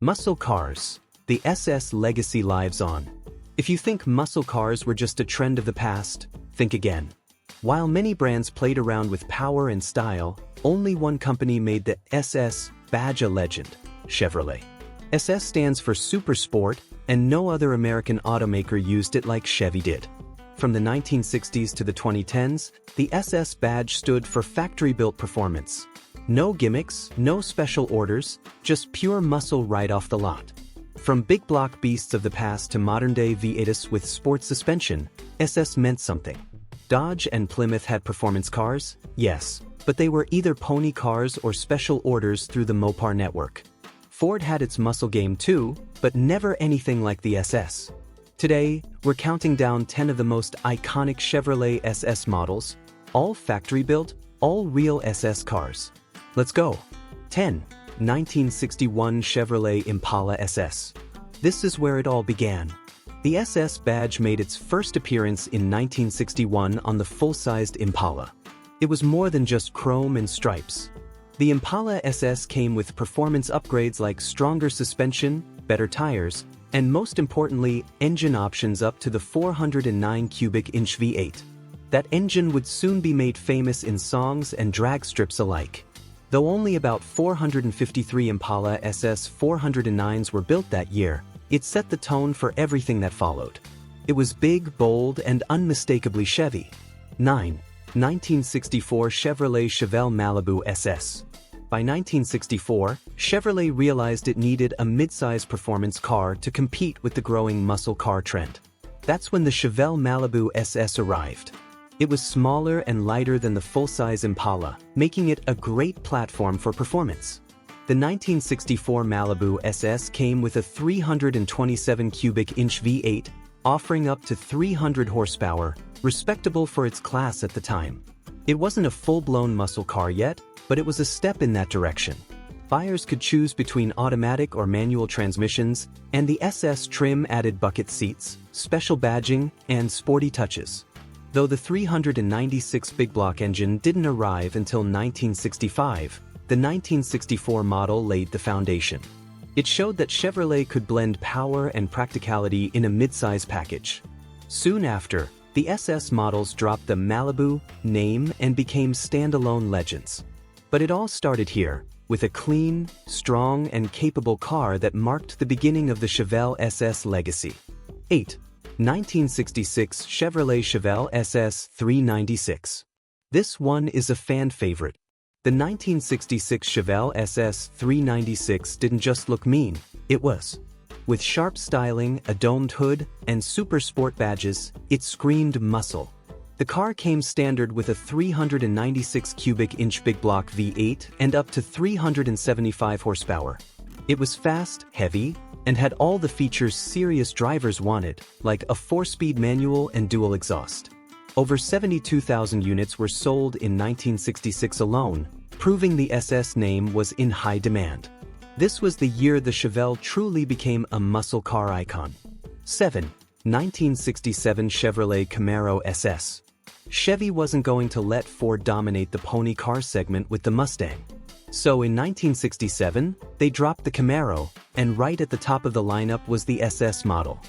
Muscle cars. The SS legacy lives on. If you think muscle cars were just a trend of the past, think again. While many brands played around with power and style, only one company made the SS badge a legend: Chevrolet. SS stands for Super Sport, and no other American automaker used it like Chevy did. From the 1960s to the 2010s, the SS badge stood for factory-built performance. No gimmicks, no special orders, just pure muscle right off the lot. From big block beasts of the past to modern-day V8s with sport suspension, SS meant something. Dodge and Plymouth had performance cars, yes, but they were either pony cars or special orders through the Mopar network. Ford had its muscle game too, but never anything like the SS. Today, we're counting down 10 of the most iconic Chevrolet SS models, all factory-built, all real SS cars. Let's go. 10. 1961 Chevrolet Impala SS. This is where it all began. The SS badge made its first appearance in 1961 on the full-sized Impala. It was more than just chrome and stripes. The Impala SS came with performance upgrades like stronger suspension, better tires, and most importantly, engine options up to the 409 cubic inch V8. That engine would soon be made famous in songs and drag strips alike. Though only about 453 Impala SS 409s were built that year, it set the tone for everything that followed. It was big, bold, and unmistakably Chevy. 9. 1964 Chevrolet Chevelle Malibu SS. By 1964, Chevrolet realized it needed a mid-size performance car to compete with the growing muscle car trend. That's when the Chevelle Malibu SS arrived. It was smaller and lighter than the full-size Impala, making it a great platform for performance. The 1964 Malibu SS came with a 327 cubic inch V8, offering up to 300 horsepower, respectable for its class at the time. It wasn't a full-blown muscle car yet, but it was a step in that direction. Buyers could choose between automatic or manual transmissions, and the SS trim added bucket seats, special badging, and sporty touches. Though the 396 big block engine didn't arrive until 1965, the 1964 model laid the foundation. It showed that Chevrolet could blend power and practicality in a mid-size package. Soon after, the SS models dropped the Malibu name and became standalone legends. But it all started here, with a clean, strong, and capable car that marked the beginning of the Chevelle SS legacy. 8. 1966 Chevrolet Chevelle SS 396. This one is a fan favorite. The 1966 Chevelle SS 396 didn't just look mean, it was. With sharp styling, a domed hood, and super sport badges, it screamed muscle. The car came standard with a 396 cubic inch big block V8 and up to 375 horsepower. It was fast, heavy, and had all the features serious drivers wanted, like a 4-speed manual and dual exhaust. Over 72,000 units were sold in 1966 alone, proving the SS name was in high demand. This was the year the Chevelle truly became a muscle car icon. 7. 1967 Chevrolet Camaro SS. Chevy wasn't going to let Ford dominate the pony car segment with the Mustang. So in 1967, they dropped the Camaro, and right at the top of the lineup was the SS model.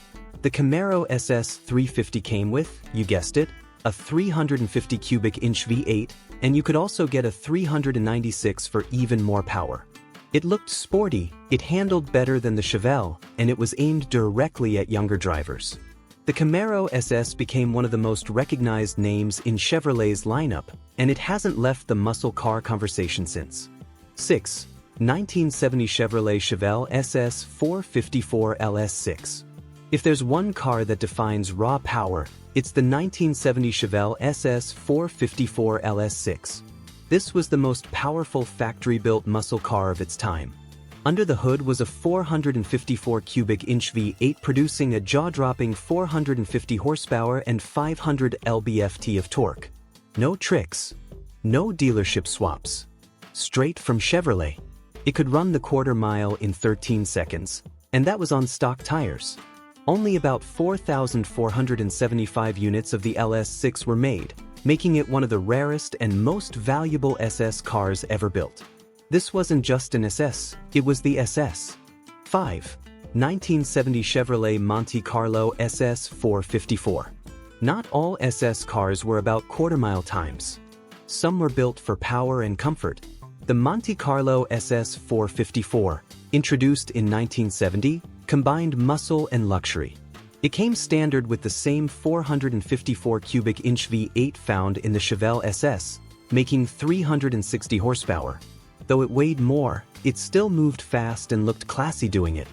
The Camaro SS 350 came with, you guessed it, a 350 cubic inch V8, and you could also get a 396 for even more power. It looked sporty, it handled better than the Chevelle, and it was aimed directly at younger drivers. The Camaro SS became one of the most recognized names in Chevrolet's lineup, and it hasn't left the muscle car conversation since. 6. 1970 Chevrolet Chevelle SS 454 LS6. If there's one car that defines raw power, it's the 1970 Chevelle SS 454 LS6. This was the most powerful factory-built muscle car of its time. Under the hood was a 454 cubic inch V8 producing a jaw-dropping 450 horsepower and 500 lb-ft of torque. No tricks. No dealership swaps. Straight from Chevrolet. It could run the quarter mile in 13 seconds, and that was on stock tires. Only about 4,475 units of the LS6 were made, making it one of the rarest and most valuable SS cars ever built. This wasn't just an SS, it was the SS. 5. 1970 Chevrolet Monte Carlo SS 454. Not all SS cars were about quarter-mile times. Some were built for power and comfort. The Monte Carlo SS 454, introduced in 1970, combined muscle and luxury. It came standard with the same 454 cubic inch V8 found in the Chevelle SS, making 360 horsepower. Though it weighed more, it still moved fast and looked classy doing it.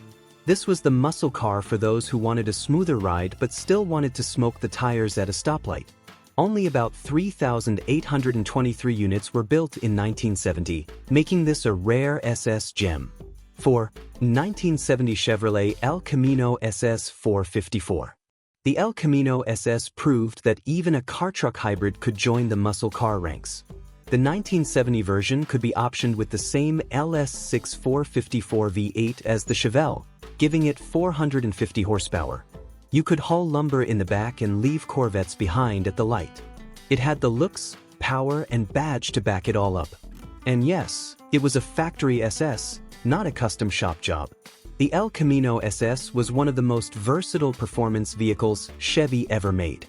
This was the muscle car for those who wanted a smoother ride but still wanted to smoke the tires at a stoplight. Only about 3,823 units were built in 1970, making this a rare SS gem. 4. 1970 Chevrolet El Camino SS 454. The El Camino SS proved that even a car-truck hybrid could join the muscle car ranks. The 1970 version could be optioned with the same LS6 454 V8 as the Chevelle, giving it 450 horsepower. You could haul lumber in the back and leave Corvettes behind at the light. It had the looks, power, and badge to back it all up. And yes, it was a factory SS, not a custom shop job. The El Camino SS was one of the most versatile performance vehicles Chevy ever made.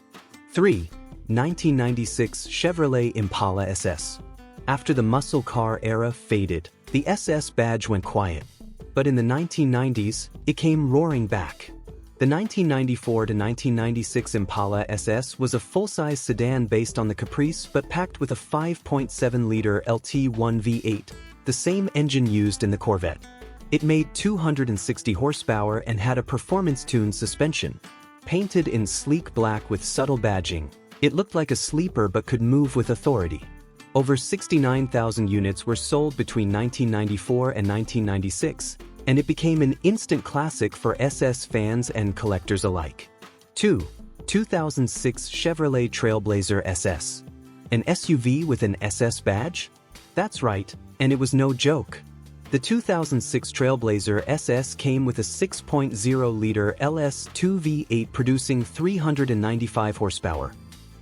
3. 1996 Chevrolet Impala SS. After the muscle car era faded, the SS badge went quiet. But in the 1990s, it came roaring back. The 1994 to 1996 Impala SS was a full-size sedan based on the Caprice but packed with a 5.7-liter LT1 V8, the same engine used in the Corvette. It made 260 horsepower and had a performance-tuned suspension. Painted in sleek black with subtle badging, it looked like a sleeper but could move with authority. Over 69,000 units were sold between 1994 and 1996, and it became an instant classic for SS fans and collectors alike. 2. 2006 Chevrolet Trailblazer SS. An SUV with an SS badge? That's right, and it was no joke. The 2006 Trailblazer SS came with a 6.0-liter LS2 V8 producing 395 horsepower.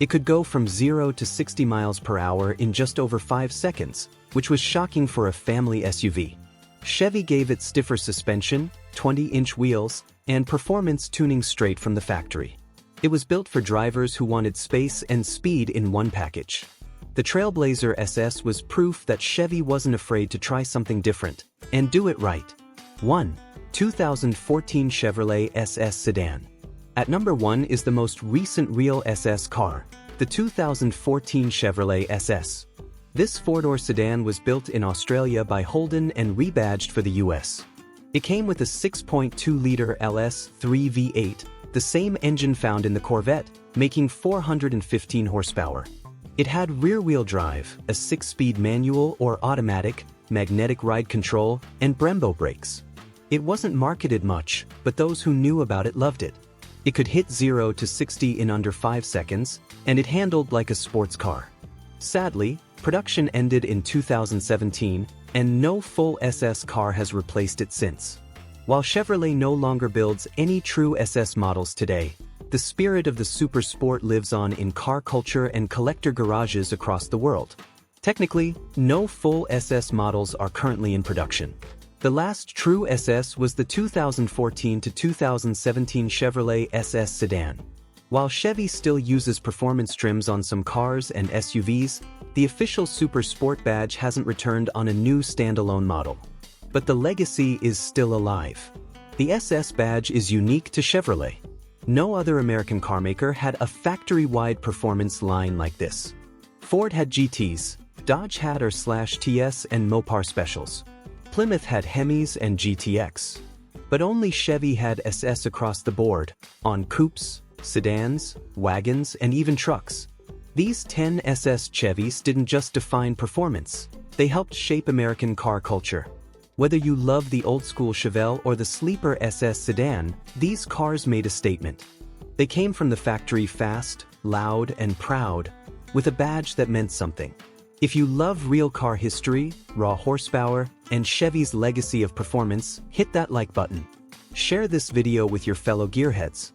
It could go from 0 to 60 miles per hour in just over 5 seconds, which was shocking for a family SUV. Chevy gave it stiffer suspension, 20-inch wheels, and performance tuning straight from the factory. It was built for drivers who wanted space and speed in one package. The Trailblazer SS was proof that Chevy wasn't afraid to try something different and do it right. 1. 2014 Chevrolet SS Sedan. At number 1 is the most recent real SS car, the 2014 Chevrolet SS. This four-door sedan was built in Australia by Holden and rebadged for the US. It came with a 6.2-liter LS3 V8, the same engine found in the Corvette, making 415 horsepower. It had rear-wheel drive, a 6-speed manual or automatic, magnetic ride control, and Brembo brakes. It wasn't marketed much, but those who knew about it loved it. It could hit 0 to 60 in under 5 seconds, and it handled like a sports car. Sadly, production ended in 2017, and no full SS car has replaced it since. While Chevrolet no longer builds any true SS models today, the spirit of the super sport lives on in car culture and collector garages across the world. Technically, no full SS models are currently in production. The last true SS was the 2014 to 2017 Chevrolet SS sedan. While Chevy still uses performance trims on some cars and SUVs, the official Super Sport badge hasn't returned on a new standalone model. But the legacy is still alive. The SS badge is unique to Chevrolet. No other American carmaker had a factory-wide performance line like this. Ford had GTs, Dodge had R/TS and Mopar Specials. Plymouth had Hemis and GTX. But only Chevy had SS across the board, on coupes, sedans, wagons, and even trucks. These 10 SS Chevys didn't just define performance, they helped shape American car culture. Whether you love the old-school Chevelle or the sleeper SS sedan, these cars made a statement. They came from the factory fast, loud, and proud, with a badge that meant something. If you love real car history, raw horsepower, and Chevy's legacy of performance, hit that like button. Share this video with your fellow gearheads.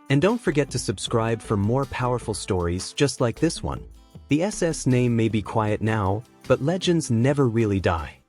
And don't forget to subscribe for more powerful stories just like this one. The SS name may be quiet now, but legends never really die.